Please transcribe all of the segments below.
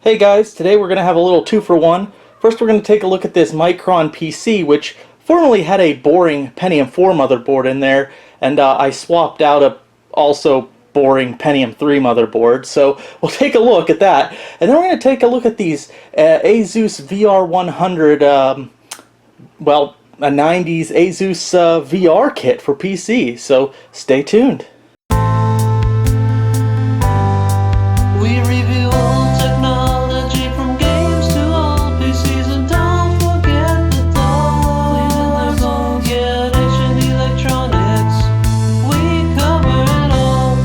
Hey guys, today we're going to have a little 2-for-1. First we're going to take a look at this Micron PC, which formerly had a boring Pentium 4 motherboard in there, and I swapped out a also boring Pentium 3 motherboard. So we'll take a look at that, and then we're going to take a look at these Asus VR-100, well, a 90s Asus VR kit for PC, so stay tuned. We review all technology from games to all PCs, and don't forget the doors on Get Electronics. We cover it all.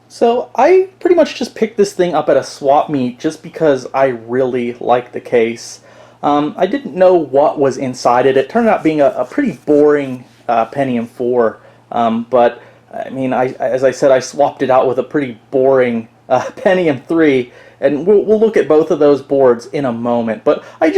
So I pretty much just picked this thing up at a swap meet just because I really like the case. I didn't know what was inside it. It turned out being a pretty boring Pentium 4, but I mean, as I said, I swapped it out with a pretty boring Pentium 3, and we'll look at both of those boards in a moment. But I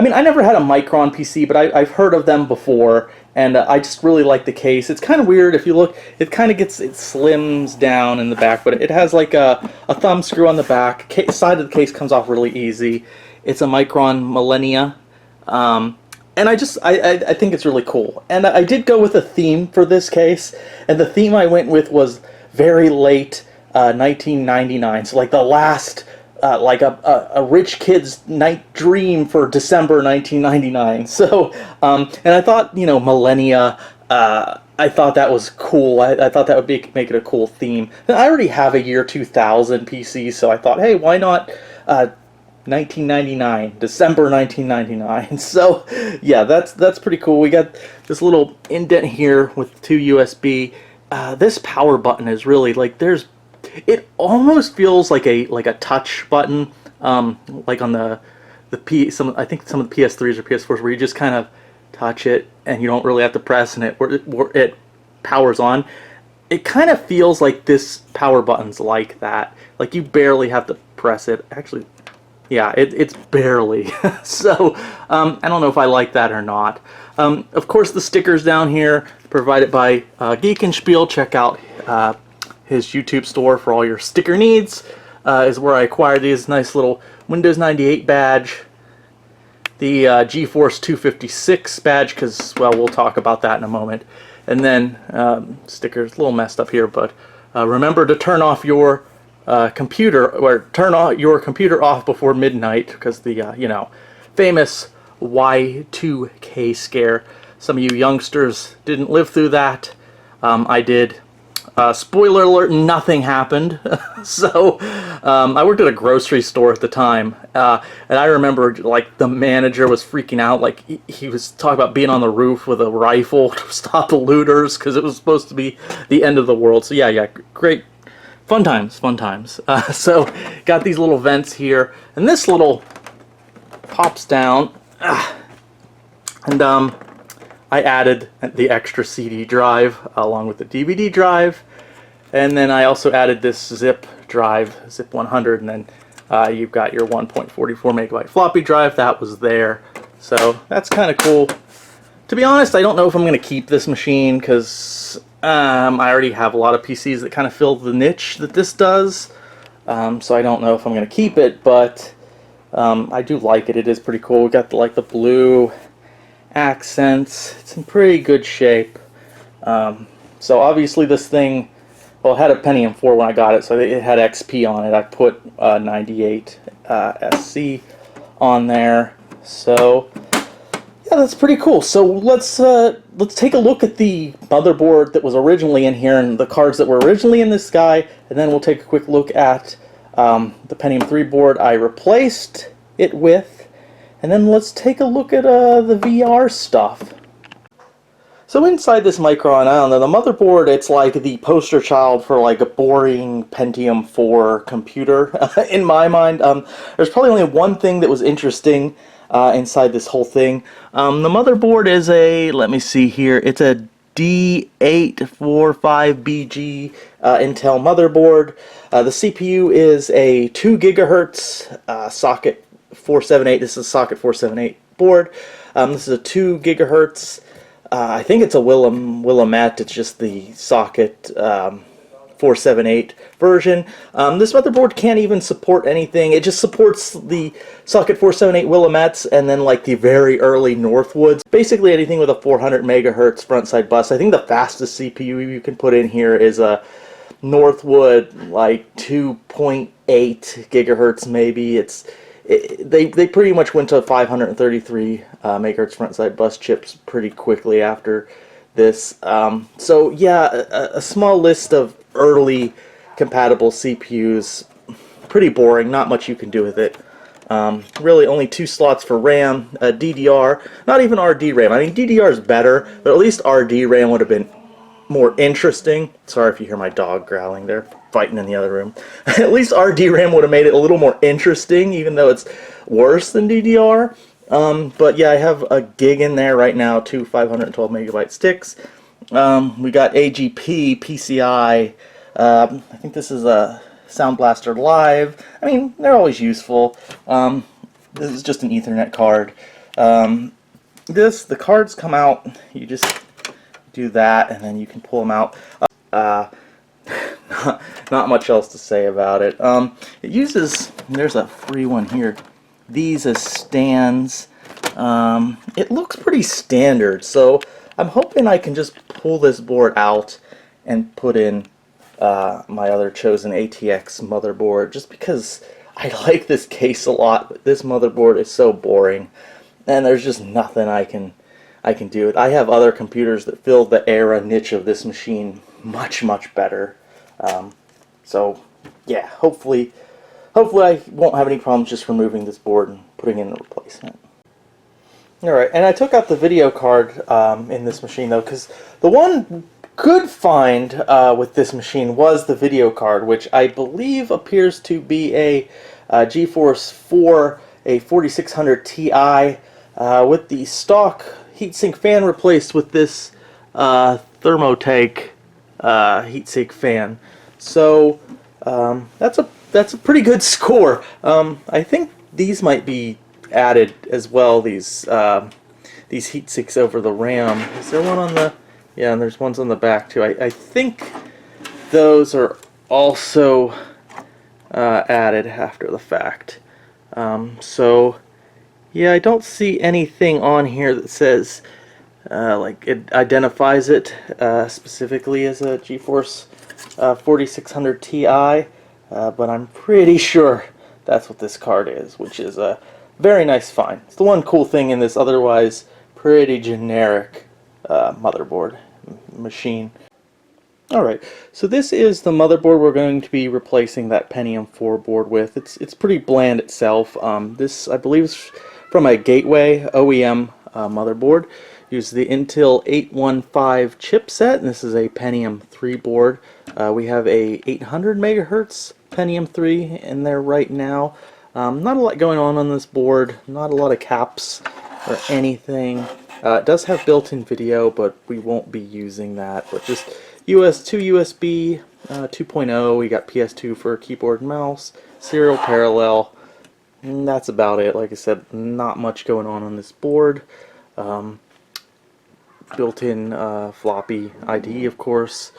mean, I never had a Micron PC, but I've heard of them before, and I just really like the case. It's kind of weird if you look. It kind of it slims down in the back, but it has like a thumb screw on the back. Side of the case comes off really easy. It's a Micron Millennia, and I think it's really cool. And I did go with a theme for this case, and the theme I went with was very late 1999. So like the last. Like a rich kid's night dream for December 1999. So, and I thought, you know, Millennia, I thought that was cool. I thought that would make it a cool theme. And I already have a year 2000 PC, so I thought, hey, why not 1999, December 1999. So, yeah, that's pretty cool. We got this little indent here with 2 USB. This power button is really, like, it almost feels like a touch button, like on I think some of the PS3s or PS4s, where you just kind of touch it and you don't really have to press, and it powers on. It kind of feels like this power button's like that. Like you barely have to press it. Actually, yeah, it's barely. So I don't know if I like that or not. Of course, the stickers down here provided by Geek and Spiel. Check out his YouTube store for all your sticker needs, is where I acquired these. Nice little Windows 98 badge, the GeForce 256 badge, because, well, we'll talk about that in a moment, and then stickers, a little messed up here, but remember to turn off your computer, or turn your computer off before midnight, because the you know, famous Y2K scare. Some of you youngsters didn't live through that. I did. Spoiler alert, nothing happened. So I worked at a grocery store at the time, and I remember, like, the manager was freaking out. Like, he was talking about being on the roof with a rifle to stop the looters, because it was supposed to be the end of the world. So yeah, great, fun times. So got these little vents here, and this little pops down, and I added the extra CD drive along with the DVD drive, and then I also added this zip drive, zip 100, and then you've got your 1.44 megabyte floppy drive. That was there, so that's kind of cool. To be honest, I don't know if I'm going to keep this machine, because I already have a lot of PCs that kind of fill the niche that this does, so I don't know if I'm going to keep it, but I do like it. It is pretty cool. We got the blue accents. It's in pretty good shape. So obviously this thing, well, it had a Pentium 4 when I got it, so it had XP on it. I put 98 SC on there. So yeah, that's pretty cool. So let's take a look at the motherboard that was originally in here and the cards that were originally in this guy, and then we'll take a quick look at the Pentium 3 board I replaced it with. And then let's take a look at the VR stuff. So inside this Micron, I don't know, the motherboard, it's like the poster child for like a boring Pentium 4 computer, in my mind. There's probably only one thing that was interesting inside this whole thing. The motherboard is let me see here, it's a D845BG Intel motherboard. The CPU is a 2 gigahertz socket 478. This is a socket 478 board. This is a 2 gigahertz I think it's a Willamette. It's just the socket 478 version. This motherboard can't even support anything. It just supports the socket 478 Willamettes and then like the very early Northwoods. Basically anything with a 400 megahertz front side bus. I think the fastest CPU you can put in here is a Northwood like 2.8 gigahertz maybe. They pretty much went to 533 megahertz front side bus chips pretty quickly after this. So yeah, a small list of early compatible CPUs. Pretty boring, not much you can do with it. Really only 2 slots for RAM, DDR, not even RDRAM. I mean DDR is better, but at least RDRAM would have been more interesting. Sorry if you hear my dog growling, they're fighting in the other room. At least RDRAM would have made it a little more interesting, even though it's worse than DDR. But yeah, I have a gig in there right now, 2 512 megabyte sticks. We got AGP, PCI. I think this is a Sound Blaster Live. I mean, they're always useful. This is just an Ethernet card. The cards come out. You just do that, and then you can pull them out. Not much else to say about it. It uses, there's a free one here, these as stands. It looks pretty standard, so I'm hoping I can just pull this board out and put in my other chosen ATX motherboard, just because I like this case a lot, but this motherboard is so boring, and there's just nothing I can do. I have other computers that fill the era niche of this machine much better. So yeah, hopefully I won't have any problems just removing this board and putting in a replacement. Alright, and I took out the video card in this machine though, because the one good find with this machine was the video card, which I believe appears to be a GeForce 4, a 4600 Ti, with the stock heatsink fan replaced with this Thermotech heatsink fan. So that's a pretty good score. I think these might be added as well. These heatsinks over the RAM. Is there one on the? Yeah, and there's ones on the back too. I think those are also added after the fact. So yeah, I don't see anything on here that says like it identifies it specifically as a GeForce 4600 Ti, but I'm pretty sure that's what this card is, which is a very nice find. It's the one cool thing in this otherwise pretty generic motherboard machine. Alright, so this is the motherboard we're going to be replacing that Pentium 4 board with. It's pretty bland itself. This, I believe, is from a Gateway OEM motherboard. Uses the Intel 815 chipset, and this is a Pentium 3 board. We have a 800 megahertz Pentium 3 in there right now. Not a lot going on this board, not a lot of caps or anything. It does have built-in video, but we won't be using that. But just two USB 2.0, we got PS2 for keyboard and mouse, serial parallel, and that's about it. Like I said, not much going on this board. Built-in floppy ID, of course.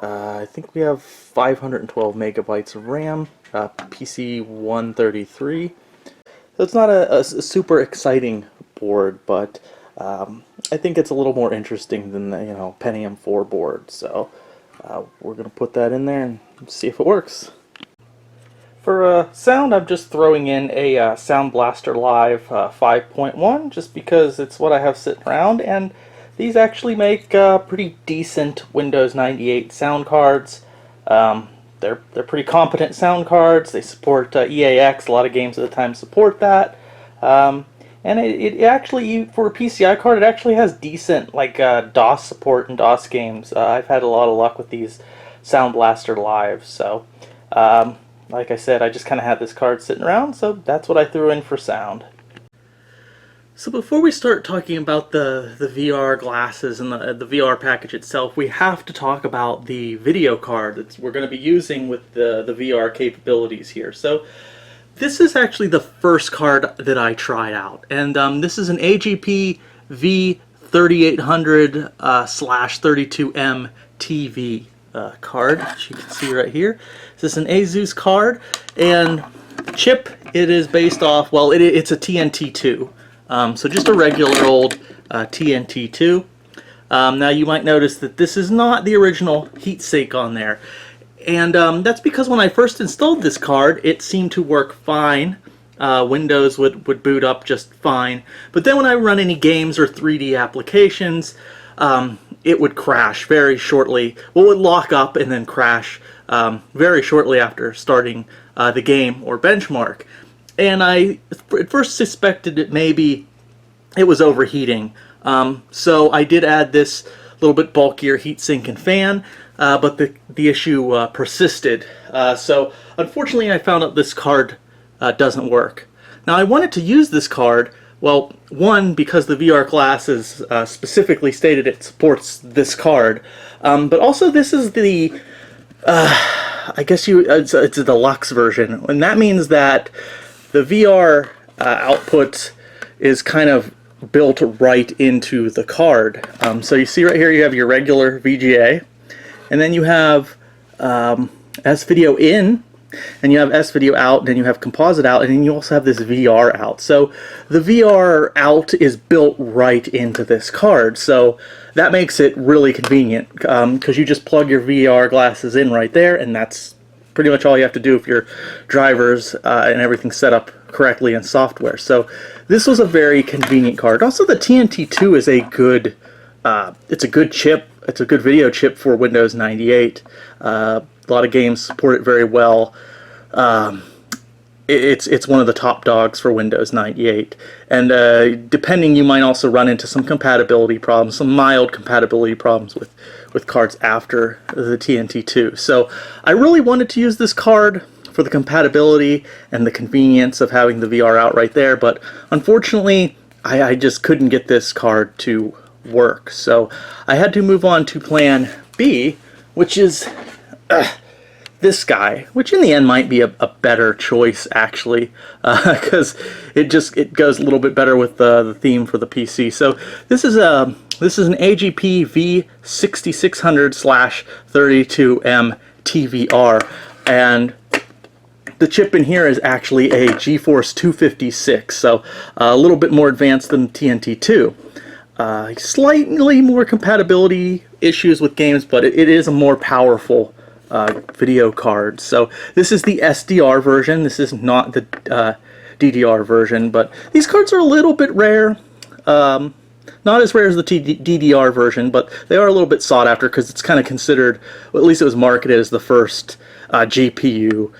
I think we have 512 megabytes of RAM, PC 133. So it's not a super exciting board, but I think it's a little more interesting than the Pentium 4 board. So we're going to put that in there and see if it works. For sound, I'm just throwing in a Sound Blaster Live 5.1, just because it's what I have sitting around, and these actually make pretty decent Windows 98 sound cards. They're pretty competent sound cards. They support EAX. A lot of games at the time support that. And it actually, for a PCI card, it actually has decent like DOS support in DOS games. I've had a lot of luck with these Sound Blaster Live. So, like I said, I just kind of had this card sitting around, so that's what I threw in for sound. So before we start talking about the VR glasses and the VR package itself, we have to talk about the video card that we're going to be using with the VR capabilities here. So this is actually the first card that I tried out, and this is an AGP V30 3800 slash 32M TV card, as you can see right here. This is an Asus card, and chip, it is based off, well, it's a TNT2. So just a regular old TNT2. Now you might notice that this is not the original heatsink on there. And that's because when I first installed this card, it seemed to work fine. Windows would boot up just fine. But then when I run any games or 3D applications, it would crash very shortly. Well, it would lock up and then crash very shortly after starting the game or benchmark. And I at first suspected that maybe it was overheating. So I did add this little bit bulkier heatsink and fan, but the issue persisted. So unfortunately I found out this card doesn't work. Now I wanted to use this card, well, one, because the VR glasses specifically stated it supports this card, but also this is the, I guess it's a deluxe version, and that means that the VR output is kind of built right into the card. So you see right here you have your regular VGA, and then you have S-Video in, and you have S-Video out, and then you have composite out, and then you also have this VR out. So the VR out is built right into this card, so that makes it really convenient, because you just plug your VR glasses in right there, and that's pretty much all you have to do if your drivers and everything's set up correctly in software. So this was a very convenient card. Also, the TNT2 is a good, it's a good chip. It's a good video chip for Windows 98. A lot of games support it very well. It's one of the top dogs for Windows 98. And depending, you might also run into some compatibility problems, some mild compatibility problems with cards after the TNT2. So I really wanted to use this card for the compatibility and the convenience of having the VR out right there, but unfortunately I just couldn't get this card to work. So I had to move on to plan B, which is this guy, which in the end might be a better choice actually, because it goes a little bit better with the theme for the PC. So this is an AGP V6600/32M TVR, and the chip in here is actually a GeForce 256, so a little bit more advanced than the TNT2. Slightly more compatibility issues with games, but it is a more powerful video card. So this is the SDR version. This is not the DDR version, but these cards are a little bit rare. Not as rare as the DDR version, but they are a little bit sought after because it's kind of considered, well, at least it was marketed as the first GPU.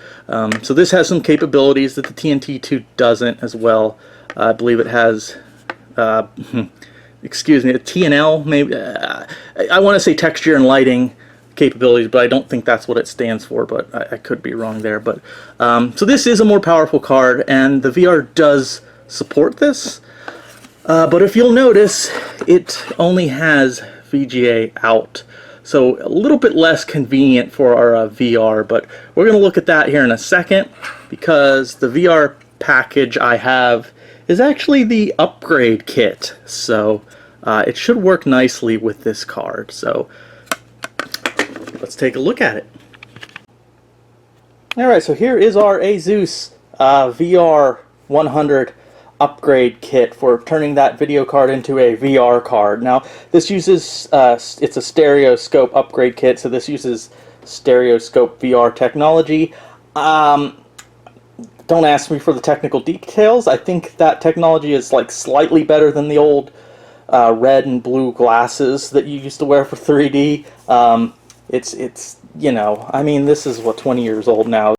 So this has some capabilities that the TNT2 doesn't as well. I believe it has, excuse me, a TNL, maybe. I want to say texture and lighting capabilities, but I don't think that's what it stands for, but I could be wrong there. But so this is a more powerful card, and the VR does support this. But if you'll notice, it only has VGA out, so a little bit less convenient for our VR, but we're going to look at that here in a second, because the VR package I have is actually the upgrade kit, so it should work nicely with this card. So let's take a look at it. Alright, so here is our Asus VR-100 upgrade kit for turning that video card into a VR card. Now this uses it's a stereoscope upgrade kit, so this uses stereoscope VR technology. Don't ask me for the technical details. I think that technology is like slightly better than the old red and blue glasses that you used to wear for 3D. It's you know, I mean, this is what, 20 years old now.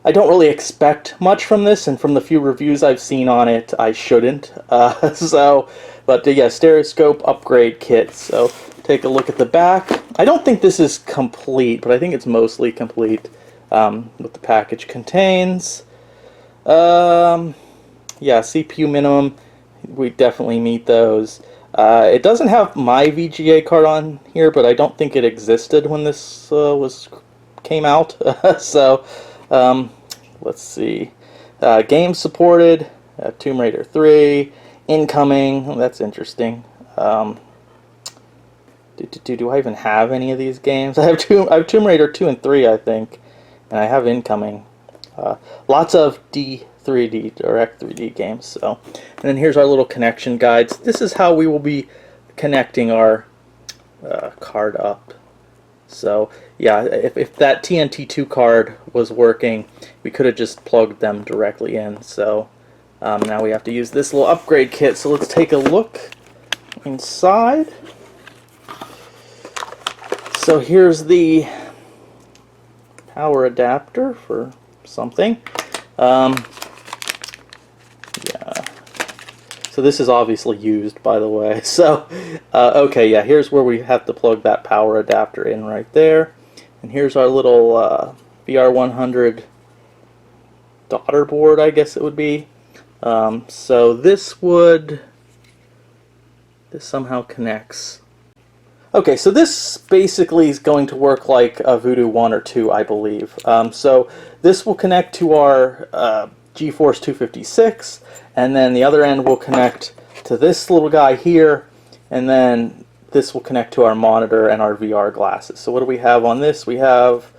I don't really expect much from this, and from the few reviews I've seen on it, I shouldn't. But yeah, stereoscope upgrade kit. So take a look at the back. I don't think this is complete, but I think it's mostly complete. What the package contains. Yeah, CPU minimum. We definitely meet those. It doesn't have my VGA card on here, but I don't think it existed when this came out. So. Let's see. Games supported, Tomb Raider 3, incoming, that's interesting. Um, do I even have any of these games? I have Tomb Raider 2 and 3, I think, and I have incoming. Lots of D3D, Direct 3D games. So, and then here's our little connection guides. This is how we will be connecting our card up. So yeah, if that TNT2 card was working, we could have just plugged them directly in. So now we have to use this little upgrade kit. So let's take a look inside. So here's the power adapter for something. Yeah. So this is obviously used, by the way. So, okay, yeah, here's where we have to plug that power adapter in right there. And here's our little VR-100 daughter board, I guess it would be. So this somehow connects. Okay, so this basically is going to work like a Voodoo 1 or 2, I believe. So this will connect to our GeForce 256, and then the other end will connect to this little guy here, and then this will connect to our monitor and our VR glasses. So what do we have on this? We have,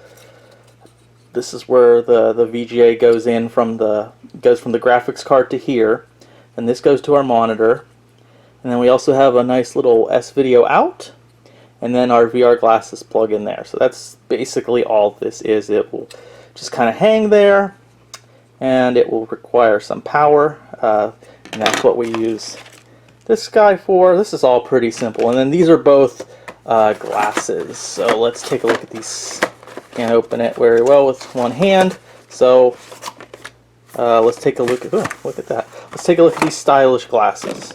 this is where the VGA goes from the graphics card to here, and this goes to our monitor, and then we also have a nice little S-Video out, and then our VR glasses plug in there. So that's basically all this is. It will just kind of hang there, and it will require some power, and that's what we use this guy for. This is all pretty simple, and then these are both glasses. So let's take a look at these. Can't open it very well with one hand, so let's take a look at, look at that. Let's take a look at these stylish glasses.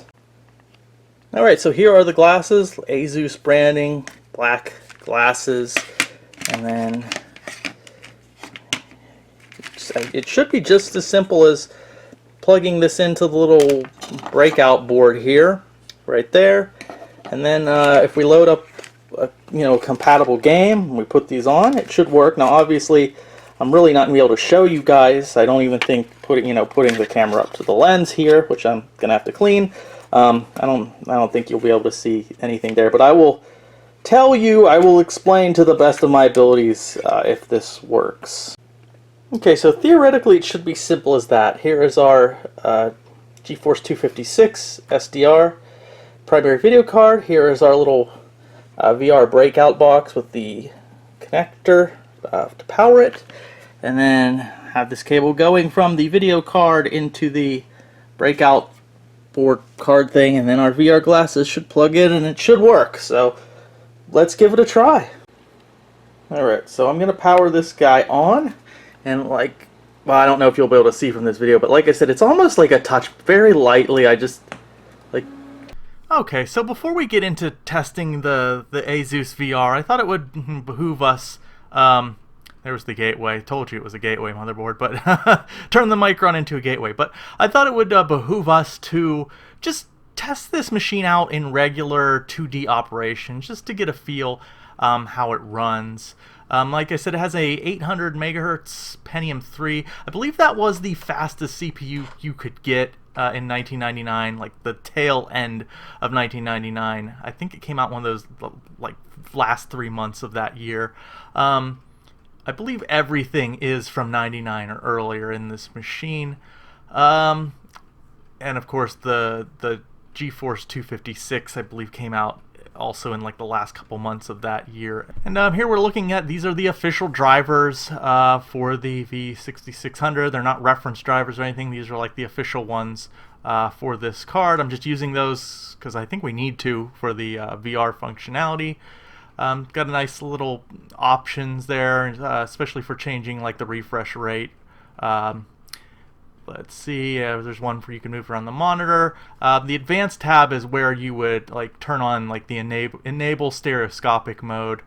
Alright, so here are the glasses, Asus branding, black glasses, and then it should be just as simple as plugging this into the little breakout board here, right there, and then if we load up a compatible game, we put these on, it should work. Now obviously I'm really not going to be able to show you guys. I don't even think putting the camera up to the lens here, which I'm going to have to clean. I don't think you'll be able to see anything there, but I will tell you, I will explain to the best of my abilities if this works. Okay, so theoretically it should be simple as that. Here is our GeForce 256 SDR primary video card. Here is our little VR breakout box with the connector to power it, and then have this cable going from the video card into the breakout board card thing, and then our VR glasses should plug in and it should work. So let's give it a try. Alright, so I'm going to power this guy on, and well, I don't know if you'll be able to see from this video, but like I said, it's almost like a touch, very lightly. I just Okay, so before we get into testing the Asus VR, I thought it would behoove us, there was the gateway, told you it was a gateway motherboard, but turn the Micron into a gateway. But I thought it would behoove us to just test this machine out in regular 2D operation, just to get a feel how it runs. Like I said, it has a 800 megahertz Pentium 3. I believe that was the fastest CPU you could get in 1999, like the tail end of 1999. I think it came out one of those like last 3 months of that year. I believe everything is from 99 or earlier in this machine. And of course the GeForce 256 I believe came out also in like the last couple months of that year. And here we're looking at, these are the official drivers for the V6600. They're not reference drivers or anything. These are like the official ones for this card. I'm just using those because I think we need to for the VR functionality. Got a nice little options there, especially for changing like the refresh rate. Let's see, there's one for you can move around the monitor. The advanced tab is where you would like turn on like the enable stereoscopic mode.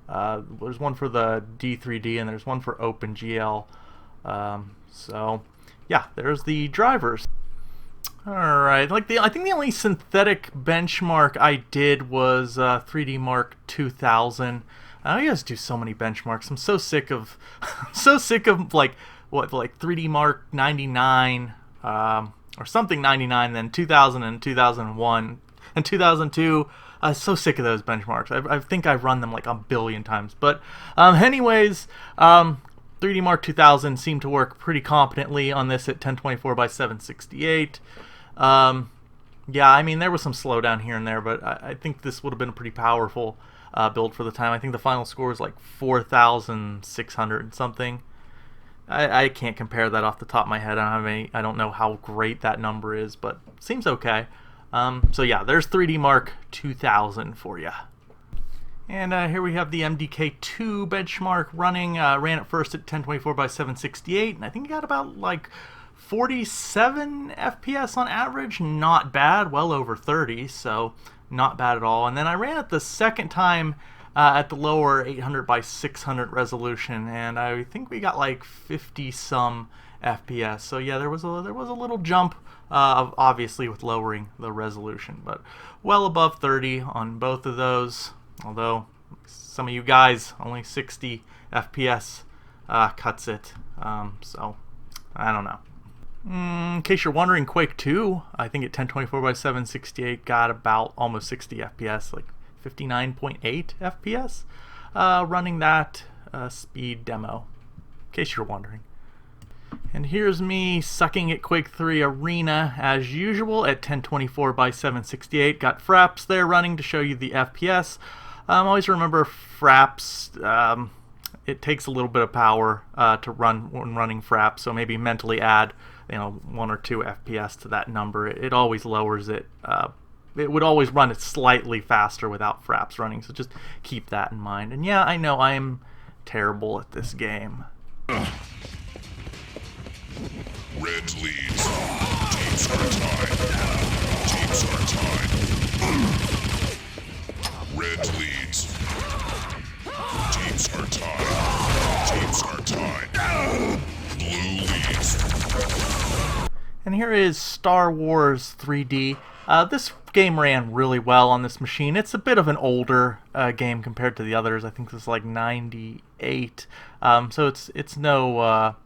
There's one for the D3D and there's one for OpenGL. So yeah, there's the drivers. Alright, I think the only synthetic benchmark I did was 3D Mark 2000. I guys do so many benchmarks. I'm so sick of like 3D Mark 99 or something 99, then 2000 and 2001. and 2002. So sick of those benchmarks. I think I've run them like a billion times. But anyways, 3D Mark 2000 seemed to work pretty competently on this at 1024 by 768. Yeah, I mean, there was some slowdown here and there, but I think this would have been a pretty powerful build for the time. I think the final score is like 4,600 and something. I can't compare that off the top of my head. I don't know how great that number is, but seems okay. So yeah, there's 3D Mark 2000 for you. And here we have the MDK2 benchmark running. Ran it first at 1024 by 768, and I think it got about like 47 FPS on average. Not bad, well over 30, so not bad at all. And then I ran it the second time at the lower 800 by 600 resolution, and I think we got like 50 some FPS. So yeah, there was a little jump, obviously with lowering the resolution, but well above 30 on both of those. Although some of you guys only 60 FPS cuts it, so I don't know. In case you're wondering, Quake 2, I think at 1024 by 768 got about almost 60 FPS, like 59.8 FPS, running that speed demo, in case you're wondering. And here's me sucking at Quake 3 Arena as usual at 1024 by 768. Got Fraps there running to show you the FPS. Always remember Fraps, it takes a little bit of power to run when running Fraps, so maybe mentally add 1 or 2 FPS to that number. It always lowers it. It would always run it slightly faster without Fraps running, so just keep that in mind. And yeah, I know I am terrible at this game. Red leads. Teams are tied. Teams are tied. Red leads. Teams are tied. Teams are tied. Blue leads. And here is Star Wars 3D. This game ran really well on this machine. It's a bit of an older game compared to the others. I think this is like 98. So it's no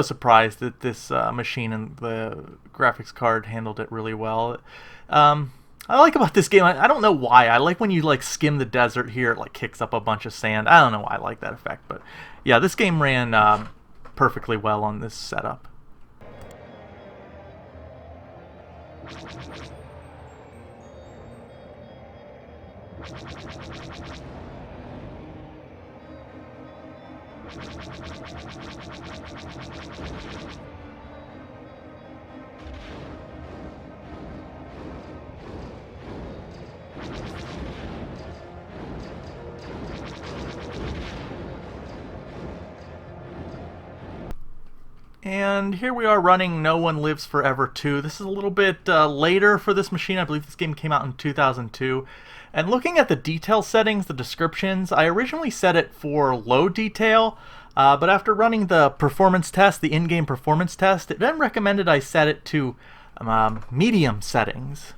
surprise that this machine and the graphics card handled it really well. I like about this game, I don't know why. I like when you like skim the desert here, it like kicks up a bunch of sand. I don't know why I like that effect, but yeah, this game ran perfectly well on this setup. And here we are running No One Lives Forever 2. This is a little bit later for this machine. I believe this game came out in 2002. And looking at the detail settings, the descriptions, I originally set it for low detail, but after running the performance test, the in-game performance test, it then recommended I set it to medium settings.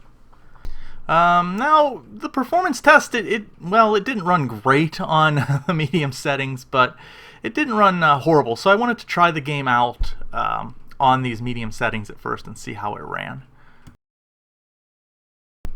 Now, the performance test, it didn't run great on the medium settings, but it didn't run horrible, so I wanted to try the game out on these medium settings at first and see how it ran.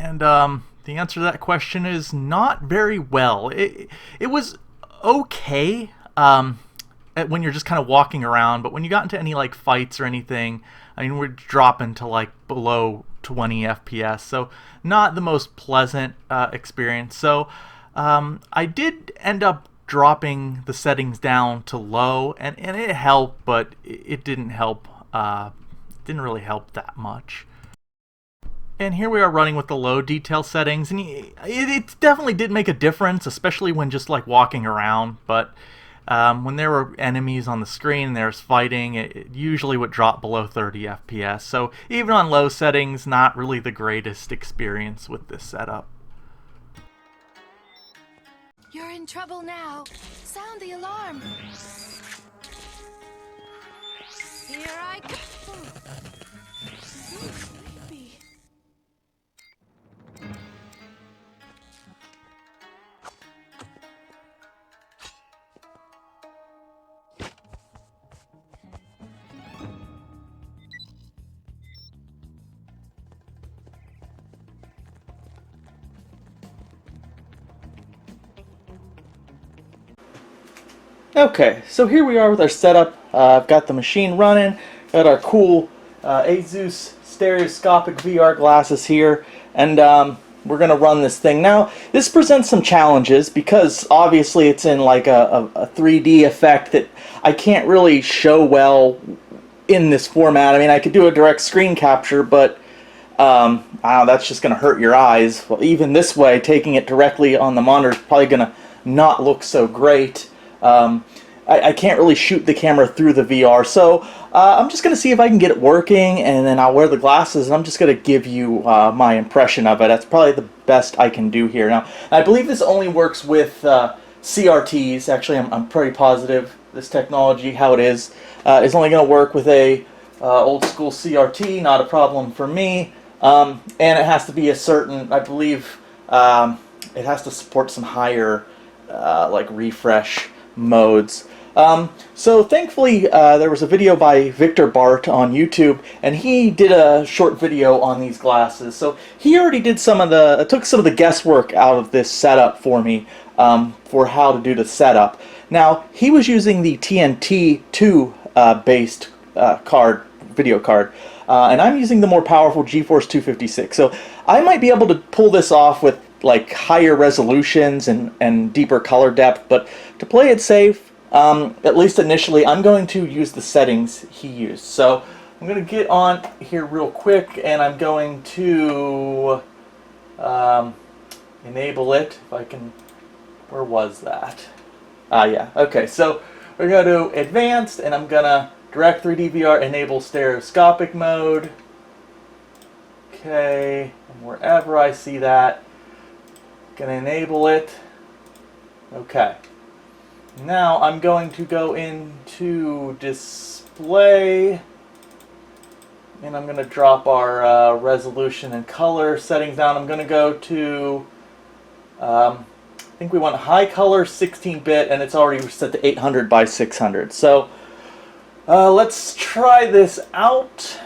And the answer to that question is not very well. It was okay when you're just kind of walking around, but when you got into any like fights or anything, I mean, we're dropping to like below 20 FPS, so not the most pleasant experience. So I did end up dropping the settings down to low, and it helped, but it didn't help. Didn't really help that much. And here we are running with the low detail settings, and it definitely did make a difference, especially when just like walking around. But when there were enemies on the screen and there's fighting, it usually would drop below 30 FPS. So even on low settings, not really the greatest experience with this setup. You're in trouble now. Sound the alarm. Here I go. So sleepy. Okay, so here we are with our setup. I've got the machine running, got our cool Asus Stereoscopic VR glasses here, and we're going to run this thing. Now, this presents some challenges because obviously it's in like a 3D effect that I can't really show well in this format. I mean, I could do a direct screen capture, but that's just going to hurt your eyes. Well, even this way, taking it directly on the monitor is probably going to not look so great. I can't really shoot the camera through the VR, so I'm just going to see if I can get it working, and then I'll wear the glasses, and I'm just going to give you my impression of it. That's probably the best I can do here. Now, I believe this only works with CRTs. Actually, I'm pretty positive this technology, how it is only going to work with a old school CRT, not a problem for me. And it has to be a certain, I believe, it has to support some higher like refresh modes. So thankfully there was a video by Victor Bart on YouTube, and he did a short video on these glasses. So he already did took some of the guesswork out of this setup for me, for how to do the setup. Now, he was using the TNT2 based video card, and I'm using the more powerful GeForce 256. So I might be able to pull this off with like higher resolutions and deeper color depth, but to play it safe, at least initially, I'm going to use the settings he used. So I'm going to get on here real quick, and I'm going to enable it, if I can. Where was that? Yeah, okay, so we're going to advanced, and I'm going to direct 3D VR, enable stereoscopic mode. Okay, and wherever I see that, going to enable it. Okay. Now I'm going to go into display, and I'm going to drop our resolution and color settings down. I'm going to go to, I think we want high color 16-bit, and it's already set to 800 by 600. So let's try this out.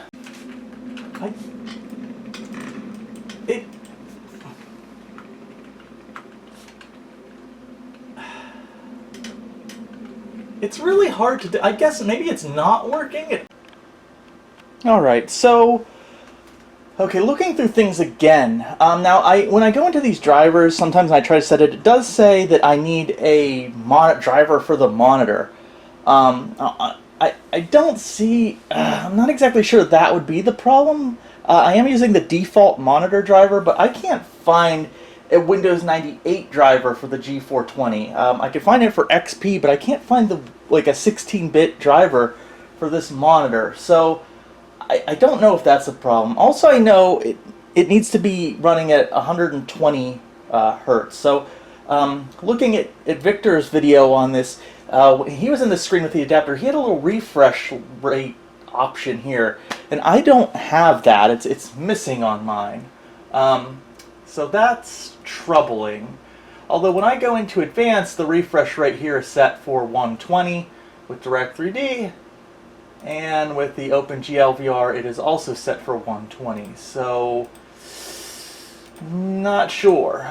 It's really hard to do. I guess maybe it's not working. Alright, so okay, looking through things again. Now, when I go into these drivers, sometimes I try to set it, it does say that I need a driver for the monitor. I don't see, I'm not exactly sure that would be the problem. I am using the default monitor driver, but I can't find a Windows 98 driver for the G420. I can find it for XP, but I can't find a 16-bit driver for this monitor. So I don't know if that's a problem. Also, I know it needs to be running at 120 hertz. So looking at Victor's video on this, he was in the screen with the adapter. He had a little refresh rate option here, and I don't have that. It's missing on mine. So that's troubling. Although when I go into advanced, the refresh rate here is set for 120 with Direct 3D, and with the OpenGL VR it is also set for 120. So not sure.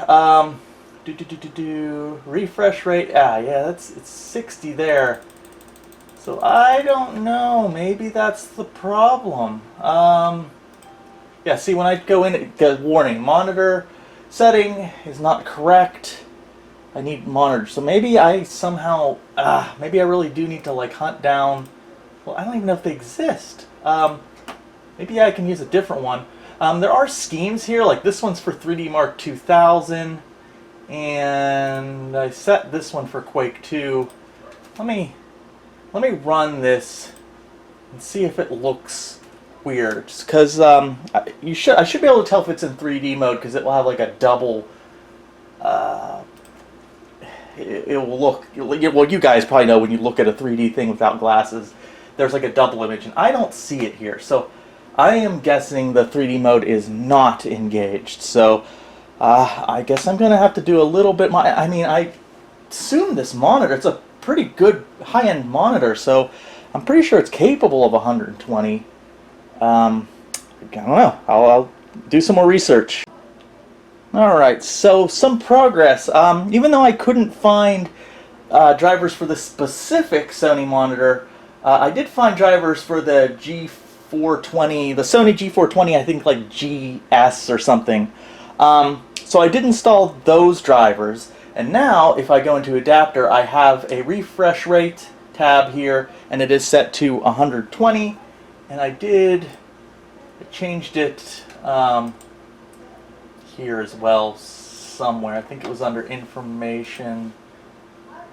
Refresh rate. Yeah, it's 60 there. So I don't know. Maybe that's the problem. Yeah, see, when I go in, it goes, warning, monitor setting is not correct. I need monitor. So maybe I somehow, maybe I really do need to hunt down, well, I don't even know if they exist. Maybe I can use a different one. There are schemes here, like this one's for 3D Mark 2000, and I set this one for Quake 2. Let me run this and see if it looks weird, just because I should be able to tell if it's in 3D mode, because it will have a double. It will look, well, you guys probably know when you look at a 3D thing without glasses, there's a double image, and I don't see it here. So I am guessing the 3D mode is not engaged. So I guess I'm gonna have to do a little bit. I mean, I assume this monitor, it's a pretty good high-end monitor, so I'm pretty sure it's capable of 120. I don't know. I'll do some more research. Alright, so some progress. Even though I couldn't find drivers for the specific Sony monitor. I did find drivers for the G420, the Sony G420, I think like GS or something. So I did install those drivers, and now if I go into adapter, I have a refresh rate tab here, and it is set to 120, and I changed it here as well somewhere. I think it was under information.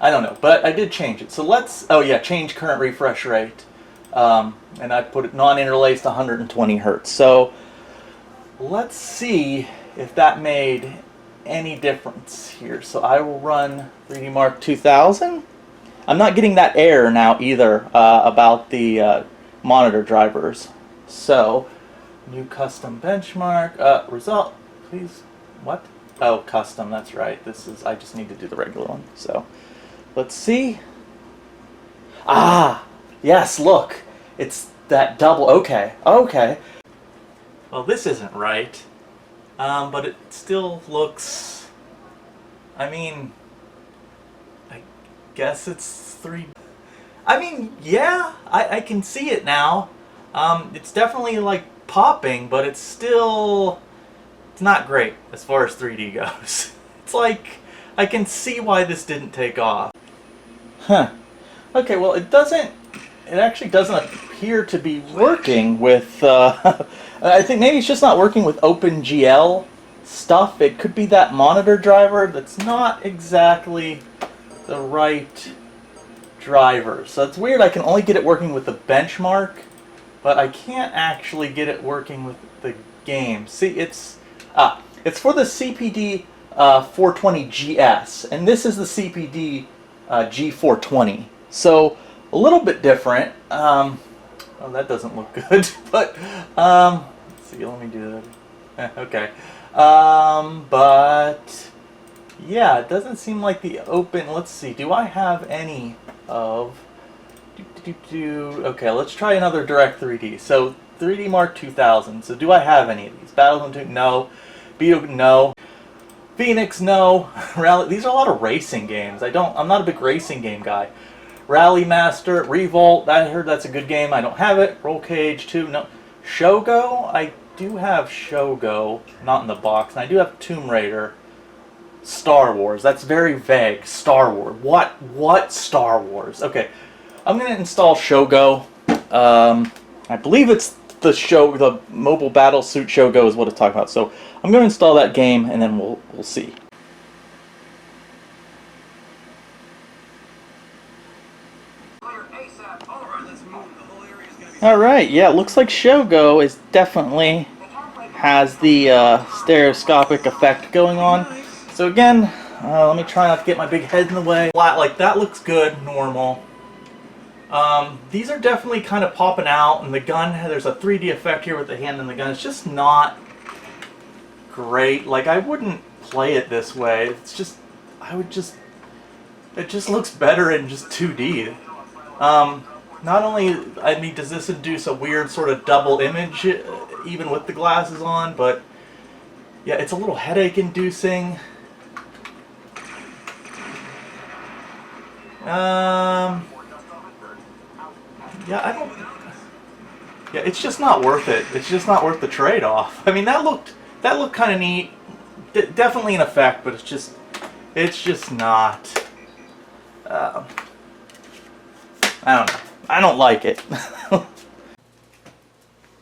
I don't know, but I did change it. So let's, oh yeah, change current refresh rate. And I put it non-interlaced 120 Hertz. So let's see if that made any difference here. So I will run 3D Mark 2000. I'm not getting that error now either about the monitor drivers. So new custom benchmark, result, please, what? Oh, custom, that's right. This is, I just need to do the regular one. So let's see. Ah, yes, look. It's that double, okay, okay. Well, this isn't right, but it still looks, I mean, I guess it's 3. I mean, yeah, I can see it now. It's definitely like popping, but it's still, it's not great as far as 3D goes. It's like, I can see why this didn't take off. Huh. Okay, well, it actually doesn't appear to be working with, I think maybe it's just not working with OpenGL stuff. It could be that monitor driver that's not exactly the right driver. So it's weird, I can only get it working with the benchmark, but I can't actually get it working with the game. See, it's for the CPD 420GS, and this is the CPD G420. So a little bit different. Oh, that doesn't look good. But let's see. Let me do that. Okay. But yeah, it doesn't seem like the open. Let's see. Do I have any of? Okay, let's try another Direct 3D. So 3D Mark 2000. So do I have any of these? Battlezone 2? No. Beetle? No. Phoenix? No. Rally? These are a lot of racing games. I'm not a big racing game guy. Rally Master, Revolt, I heard that's a good game. I don't have it. Roll Cage 2, no. Shogo, I do have Shogo, not in the box. And I do have Tomb Raider. Star Wars, that's very vague. Star Wars, what Star Wars? Okay, I'm going to install Shogo. I believe it's the Mobile Battle Suit Shogo is what it's talking about. So I'm going to install that game, and then we'll see. Alright, yeah, it looks like Shogo is definitely has the stereoscopic effect going on. So again, let me try not to get my big head in the way. Like, that looks good, normal. These are definitely kind of popping out, and the gun, there's a 3D effect here with the hand and the gun. It's just not great. Like, I wouldn't play it this way. It's just, it just looks better in just 2D. Not only, I mean, does this induce a weird sort of double image, even with the glasses on, but yeah, it's a little headache inducing. Yeah, it's just not worth it. It's just not worth the trade-off. I mean, that looked kind of neat. Definitely an effect, but it's just not. I don't know. I don't like it.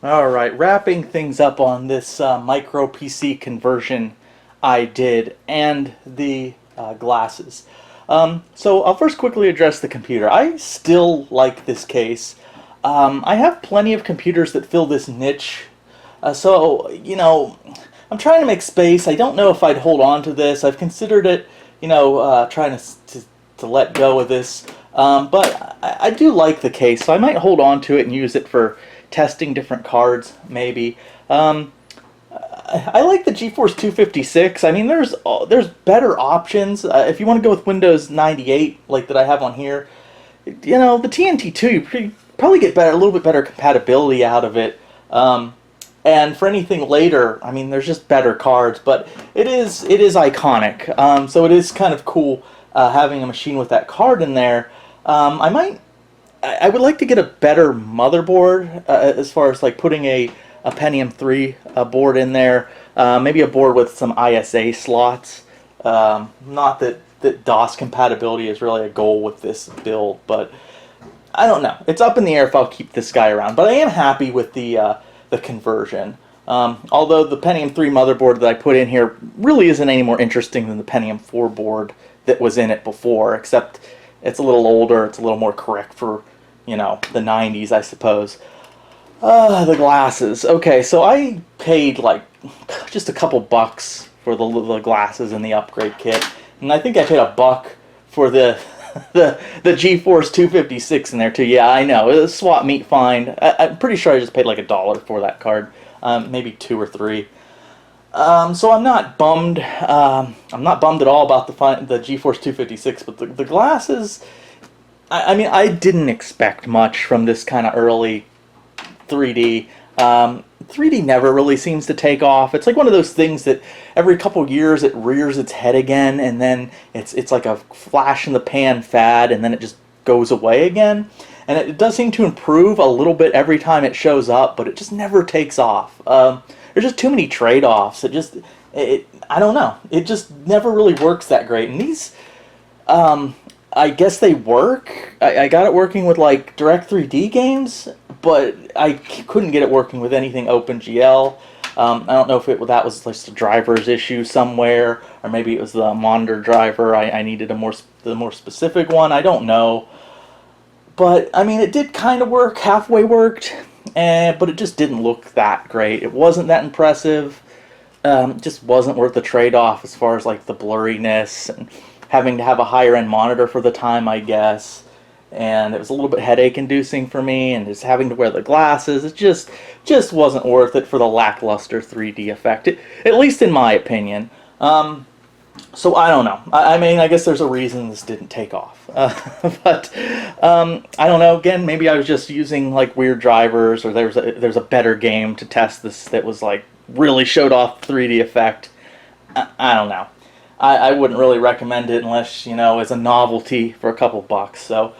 Alright, wrapping things up on this Micro PC conversion I did, and the glasses. So I'll first quickly address the computer. I still like this case. I have plenty of computers that fill this niche. So, you know, I'm trying to make space. I don't know if I'd hold on to this. I've considered it, you know, trying to let go of this. But I do like the case, so I might hold on to it and use it for testing different cards, maybe. I like the GeForce 256. I mean, there's better options. If you want to go with Windows 98, like that I have on here, you know, the TNT2, you probably get a little bit better compatibility out of it. And for anything later, I mean, there's just better cards, but it is iconic. So it is kind of cool. having a machine with that card in there. I would like to get a better motherboard as far as like putting a Pentium 3 board in there. Maybe a board with some ISA slots. Not that DOS compatibility is really a goal with this build, but I don't know. It's up in the air if I'll keep this guy around. But I am happy with the conversion. Although the Pentium 3 motherboard that I put in here really isn't any more interesting than the Pentium 4 board that was in it before, except it's a little older, it's a little more correct for, you know, the 90s, I suppose. The glasses. Okay, so I paid like just a couple bucks for the glasses in the upgrade kit, and I think I paid $1 for the GeForce 256 in there too. Yeah, I know, it was a swap meet find. I'm pretty sure I just paid like $1 for that card, maybe $2 or $3. So I'm not bummed. I'm not bummed at all about the GeForce 256, but the glasses. I mean, I didn't expect much from this kind of early 3D. 3D never really seems to take off. It's like one of those things that every couple years it rears its head again, and then it's like a flash in the pan fad, and then it just goes away again. And it does seem to improve a little bit every time it shows up, but it just never takes off. There's just too many trade-offs. I don't know. It just never really works that great. And these, I guess they work. I got it working with like Direct 3D games, but I couldn't get it working with anything OpenGL. I don't know if that was just a driver's issue somewhere, or maybe it was the monitor driver. I needed the more specific one. I don't know. But, I mean, it did kind of work, halfway worked, but it just didn't look that great. It wasn't that impressive. Just wasn't worth the trade-off as far as, like, the blurriness and having to have a higher-end monitor for the time, I guess. And it was a little bit headache-inducing for me, and just having to wear the glasses. It just wasn't worth it for the lackluster 3D effect, at least in my opinion. So I don't know. I mean, I guess there's a reason this didn't take off. But I don't know. Again, maybe I was just using like weird drivers, or there's a better game to test this that was like really showed off 3D effect. I don't know. I wouldn't really recommend it unless, you know, as a novelty for a couple bucks. So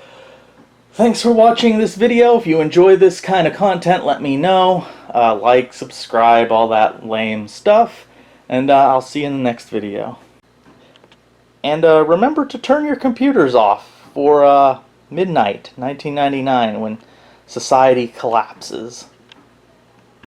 thanks for watching this video. If you enjoy this kind of content, let me know. Like, subscribe, all that lame stuff. And I'll see you in the next video. And remember to turn your computers off for midnight 1999 when society collapses.